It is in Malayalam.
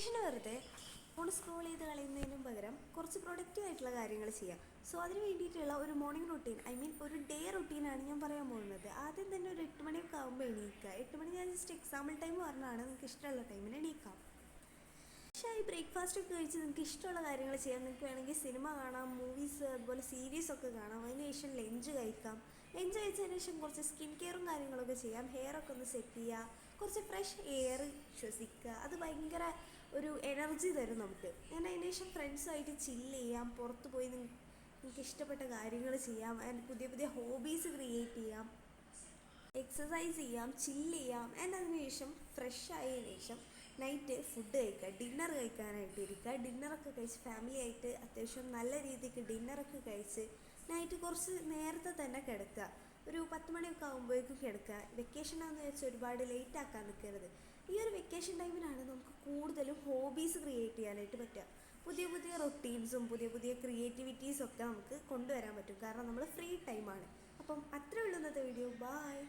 വെക്കേഷന് വെറുതെ ഫോൺ സ്ക്രോൾ ചെയ്ത് കളയുന്നതിനും പകരം കുറച്ച് പ്രൊഡക്റ്റീവ് ആയിട്ടുള്ള കാര്യങ്ങൾ ചെയ്യാം. സോ അതിന് വേണ്ടിയിട്ടുള്ള ഒരു മോർണിംഗ് റൊട്ടീൻ, ഒരു ഡേ റൊട്ടീനാണ് ഞാൻ പറയാൻ പോകുന്നത്. ആദ്യം തന്നെ ഒരു 8 മണിയൊക്കെ ആകുമ്പോൾ എണീക്കുക. 8 മണി ഞാൻ ജസ്റ്റ് എക്സാമ്പിൾ ടൈം പറഞ്ഞാണ്, നിങ്ങൾക്ക് ഇഷ്ടമുള്ള ടൈമിന് എണീക്കാം. പക്ഷേ ഈ ബ്രേക്ക്ഫാസ്റ്റൊക്കെ കഴിച്ച് നിങ്ങൾക്ക് ഇഷ്ടമുള്ള കാര്യങ്ങൾ ചെയ്യാം. നിങ്ങൾക്ക് വേണമെങ്കിൽ സിനിമ കാണാം, മൂവീസ്, അതുപോലെ സീരീസൊക്കെ കാണാം. അതിന് ശേഷം ലഞ്ച് കഴിക്കാം. ലഞ്ച് കഴിച്ചതിന് ശേഷം കുറച്ച് സ്കിൻ കെയറും കാര്യങ്ങളൊക്കെ ചെയ്യാം. ഹെയറൊക്കെ ഒന്ന് സെറ്റ് ചെയ്യുക, കുറച്ച് ഫ്രഷ് എയർ ശ്വസിക്കുക. അത് ഭയങ്കര ഒരു എനർജി തരും നമുക്ക്. അങ്ങനെ അതിന് ശേഷം ഫ്രണ്ട്സുമായിട്ട് ചില്ല് ചെയ്യാം, പുറത്ത് പോയി നിങ്ങൾക്ക് ഇഷ്ടപ്പെട്ട കാര്യങ്ങൾ ചെയ്യാം, പുതിയ പുതിയ ഹോബീസ് ക്രിയേറ്റ് ചെയ്യാം, എക്സസൈസ് ചെയ്യാം, ചില്ല് ചെയ്യാം. അതിന് ശേഷം ഫ്രഷ് ആയതിനു ശേഷം നൈറ്റ് ഫുഡ് കഴിക്കുക, ഡിന്നർ കഴിക്കാനായിട്ട് ഇരിക്കുക. ഡിന്നറൊക്കെ കഴിച്ച് ഫാമിലി ആയിട്ട് അത്യാവശ്യം നല്ല രീതിക്ക് ഡിന്നറൊക്കെ കഴിച്ച് നൈറ്റ് കുറച്ച് നേരത്തെ തന്നെ കിടക്കുക. ഒരു 10 മണിയൊക്കെ ആകുമ്പോഴേക്കും കിടക്കുക. വെക്കേഷനാണെന്ന് വെച്ചാൽ ഒരുപാട് ലേറ്റ് ആക്കാൻ നിൽക്കരുത്. ഈ ഒരു വെക്കേഷൻ ടൈമിലാണ് നമുക്ക് കൂടുതലും ഹോബീസ് ക്രിയേറ്റ് ചെയ്യാനായിട്ട് പറ്റുക. പുതിയ പുതിയ റൊട്ടീൻസും പുതിയ പുതിയ ക്രിയേറ്റിവിറ്റീസും ഒക്കെ നമുക്ക് കൊണ്ടുവരാൻ പറ്റും, കാരണം നമ്മൾ ഫ്രീ ടൈമാണ്. അപ്പം അത്രേ ഉള്ളൂ ഇന്നത്തെ വീഡിയോ. ബായ്.